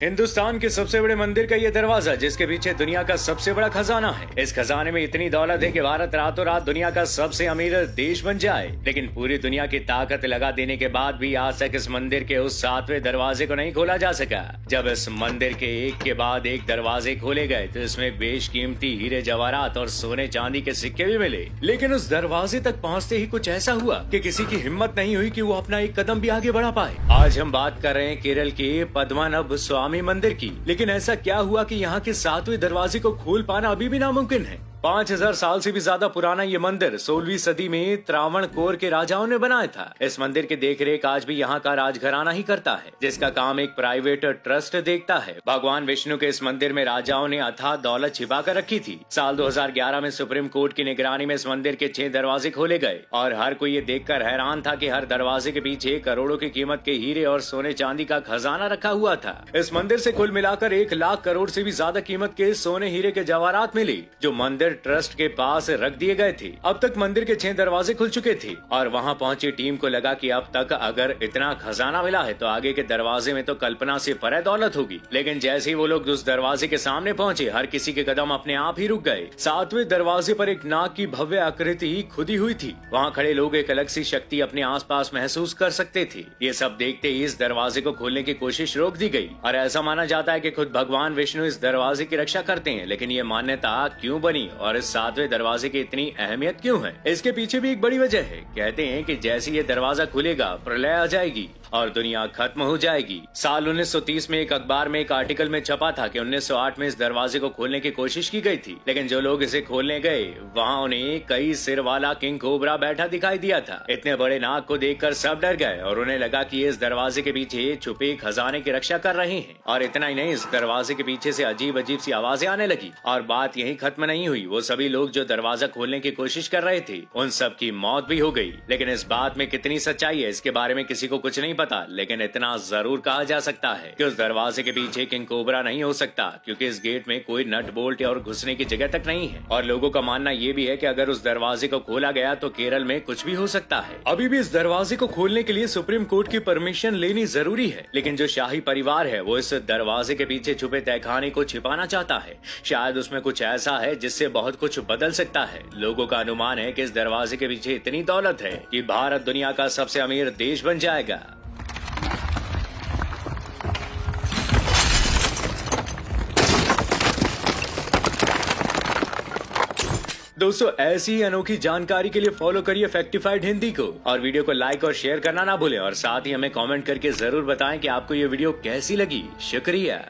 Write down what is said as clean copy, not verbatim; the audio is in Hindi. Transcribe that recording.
हिंदुस्तान के सबसे बड़े मंदिर का ये दरवाजा, जिसके पीछे दुनिया का सबसे बड़ा खजाना है। इस खजाने में इतनी दौलत है कि भारत रातों रात दुनिया का सबसे अमीर देश बन जाए। लेकिन पूरी दुनिया की ताकत लगा देने के बाद भी आज तक इस मंदिर के उस 7वें दरवाजे को नहीं खोला जा सका। जब इस मंदिर के एक के बाद एक दरवाजे खोले गए तो इसमें बेशकीमती हीरे जवाहरात और सोने चांदी के सिक्के भी मिले। लेकिन उस दरवाजे तक पहुँचते ही कुछ ऐसा हुआ कि किसी की हिम्मत नहीं हुई कि वो अपना एक कदम भी आगे बढ़ा पाए। आज हम बात कर रहे हैं केरल के पद्मनाभ स्वामी मंदिर की। लेकिन ऐसा क्या हुआ कि यहाँ के 7वें दरवाजे को खोल पाना अभी भी नामुमकिन है। 5000 साल से भी ज्यादा पुराना ये मंदिर 16वीं सदी में त्रावणकोर के राजाओं ने बनाया था। इस मंदिर की देखरेख आज भी यहाँ का राजघराना ही करता है, जिसका काम एक प्राइवेट ट्रस्ट देखता है। भगवान विष्णु के इस मंदिर में राजाओं ने अथाह दौलत छिपा कर रखी थी। साल 2011 में सुप्रीम कोर्ट की निगरानी में इस मंदिर के 6 दरवाजे खोले गए और हर कोई ये देखकर हैरान था कि हर दरवाजे के पीछे करोड़ों की कीमत के हीरे और सोने चांदी का खजाना रखा हुआ था। इस मंदिर से कुल मिलाकर 1 लाख करोड़ से भी ज्यादा कीमत के सोने हीरे के जवाहरात मिले, जो मंदिर ट्रस्ट के पास रख दिए गए थे। अब तक मंदिर के 6 दरवाजे खुल चुके थे और वहां पहुंची टीम को लगा कि अब तक अगर इतना खजाना मिला है तो आगे के दरवाजे में तो कल्पना से परे दौलत होगी। लेकिन जैसे ही वो लोग उस दरवाजे के सामने पहुंचे, हर किसी के कदम अपने आप ही रुक गए। 7वें दरवाजे पर एक नाग की भव्य आकृति खुदी हुई थी। वहाँ खड़े लोग एक अलग सी शक्ति अपने आसपास महसूस कर सकते थे। ये सब देखते ही इस दरवाजे को खोलने की कोशिश रोक दी गई और ऐसा माना जाता है कि खुद भगवान विष्णु इस दरवाजे की रक्षा करते हैं। लेकिन ये मान्यता क्यों बनी और इस 7वें दरवाजे की इतनी अहमियत क्यों है, इसके पीछे भी एक बड़ी वजह है। कहते हैं कि जैसे ये दरवाजा खुलेगा प्रलय आ जाएगी और दुनिया खत्म हो जाएगी। साल 1930 में एक अखबार में एक आर्टिकल में छपा था कि 1908 में इस दरवाजे को खोलने की कोशिश की गई थी। लेकिन जो लोग इसे खोलने गए वहाँ उन्हें कई सिर वाला किंग कोबरा बैठा दिखाई दिया था। इतने बड़े नाग को देखकर सब डर गए और उन्हें लगा कि इस दरवाजे के पीछे छुपे खजाने की रक्षा कर रहे हैं। और इतना ही नहीं, इस दरवाजे के पीछे से अजीब अजीब सी आवाजें आने लगी। और बात यही खत्म नहीं हुई, वो सभी लोग जो दरवाजा खोलने की कोशिश कर रहे थे उन सब की मौत भी हो गई। लेकिन इस बात में कितनी सच्चाई है इसके बारे में किसी को कुछ नहीं पता। लेकिन इतना जरूर कहा जा सकता है कि उस दरवाजे के पीछे किंग कोबरा नहीं हो सकता, क्योंकि इस गेट में कोई नट बोल्ट और घुसने की जगह तक नहीं है। और लोगों का मानना ये भी है कि अगर उस दरवाजे को खोला गया तो केरल में कुछ भी हो सकता है। अभी भी इस दरवाजे को खोलने के लिए सुप्रीम कोर्ट की परमिशन लेनी जरूरी है। लेकिन जो शाही परिवार है वो इस दरवाजे के पीछे छुपे तहखाने को छिपाना चाहता है। शायद उसमें कुछ ऐसा है जिससे बहुत कुछ बदल सकता है। लोगों का अनुमान है कि इस दरवाजे के पीछे इतनी दौलत है कि भारत दुनिया का सबसे अमीर देश बन जाएगा। दोस्तों, ऐसी ही अनोखी जानकारी के लिए फॉलो करिए फैक्टिफाइड हिंदी को और वीडियो को लाइक और शेयर करना ना भूलें। और साथ ही हमें कमेंट करके जरूर बताएं कि आपको ये वीडियो कैसी लगी। शुक्रिया।